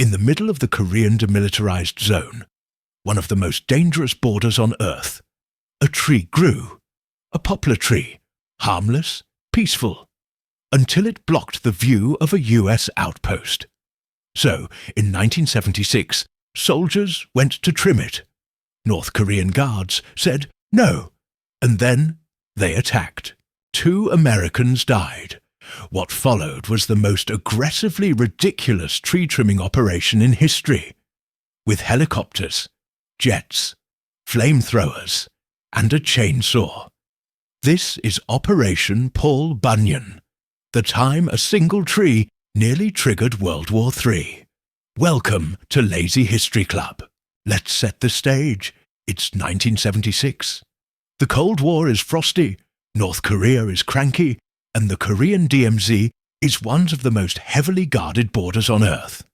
in the middle of the Korean Demilitarized Zone, one of the most dangerous borders on Earth, a tree grew, a poplar tree, harmless, peaceful, until it blocked the view of a US outpost. So, in 1976, soldiers went to trim it. North Korean guards said no, and then they attacked. 2 Americans died. What followed was the most aggressively ridiculous tree trimming operation in history, with helicopters, jets, flamethrowers, and a chainsaw. This is Operation Paul Bunyan, the time a single tree nearly triggered World War III. Welcome to Lazy History Club. Let's set the stage. It's 1976. The Cold War is frosty, North Korea is cranky, and the Korean DMZ is one of the most heavily guarded borders on Earth.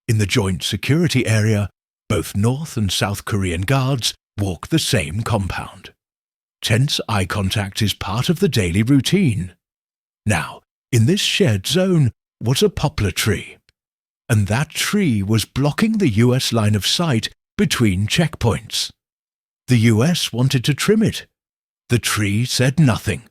In the joint security area, both North and South Korean guards walk the same compound. Tense eye contact is part of the daily routine. Now, in this shared zone was a poplar tree, and that tree was blocking the US line of sight between checkpoints. The US wanted to trim it. The tree said nothing.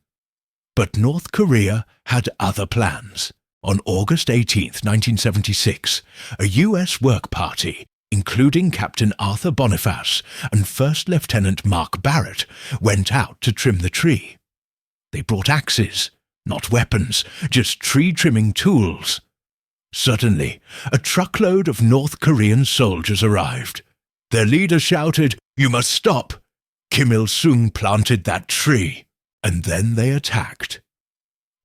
But North Korea had other plans. On August 18, 1976, a US work party, including Captain Arthur Boniface and First Lieutenant Mark Barrett, went out to trim the tree. They brought axes, not weapons, just tree-trimming tools. Suddenly, a truckload of North Korean soldiers arrived. Their leader shouted, "You must stop! Kim Il-sung planted that tree." And then they attacked,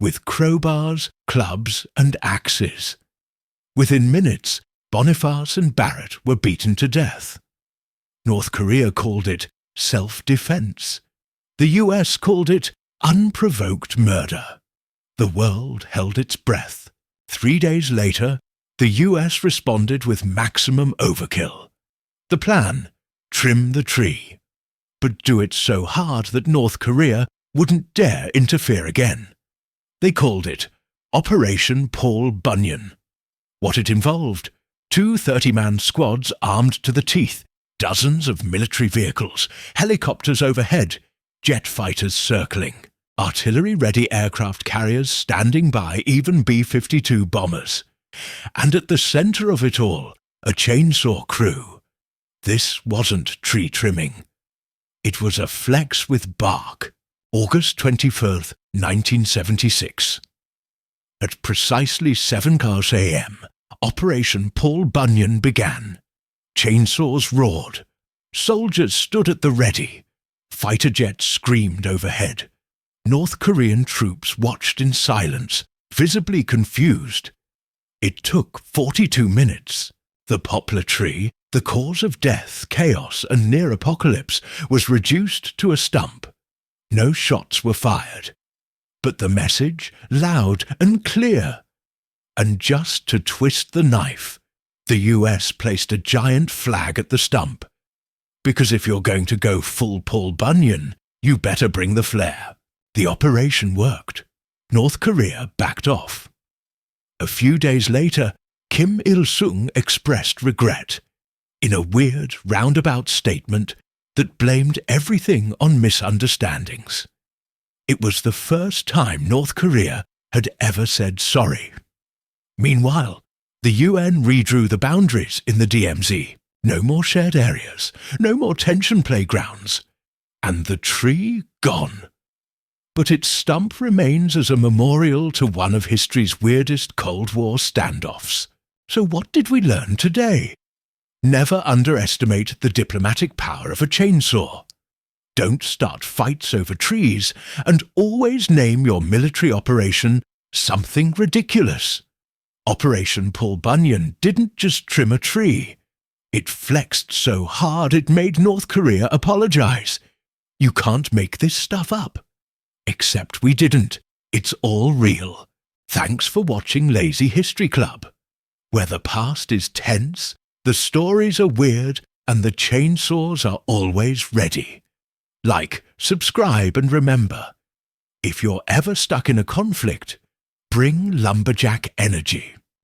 with crowbars, clubs, and axes. Within minutes, Boniface and Barrett were beaten to death. North Korea called it self-defense. The US called it unprovoked murder. The world held its breath. 3 days later, the US responded with maximum overkill. The plan: trim the tree, but do it so hard that North Korea wouldn't dare interfere again. They called it Operation Paul Bunyan. What it involved: 2 30-man squads armed to the teeth, dozens of military vehicles, helicopters overhead, jet fighters circling, artillery-ready aircraft carriers standing by, even B-52 bombers. And at the center of it all, a chainsaw crew. This wasn't tree trimming. It was a flex with bark. August 24th, 1976. At precisely 7 a.m., Operation Paul Bunyan began. Chainsaws roared. Soldiers stood at the ready. Fighter jets screamed overhead. North Korean troops watched in silence, visibly confused. It took 42 minutes. The poplar tree, the cause of death, chaos, and near apocalypse, was reduced to a stump. No shots were fired, but the message loud and clear. And just to twist the knife, the US placed a giant flag at the stump. Because if you're going to go full Paul Bunyan, you better bring the flair. The operation worked. North Korea backed off. A few days later, Kim Il-sung expressed regret, in a weird, roundabout statement that blamed everything on misunderstandings. It was the first time North Korea had ever said sorry. Meanwhile, the UN redrew the boundaries in the DMZ. No more shared areas, no more tension playgrounds, and the tree gone. But its stump remains as a memorial to one of history's weirdest Cold War standoffs. So what did we learn today? Never underestimate the diplomatic power of a chainsaw. Don't start fights over trees, and always name your military operation something ridiculous. Operation Paul Bunyan didn't just trim a tree. It flexed so hard it made North Korea apologize. You can't make this stuff up. Except we didn't. It's all real. Thanks for watching Lazy History Club, where the past is tense, the stories are weird, and the chainsaws are always ready. Like, subscribe, and remember, if you're ever stuck in a conflict, bring lumberjack energy.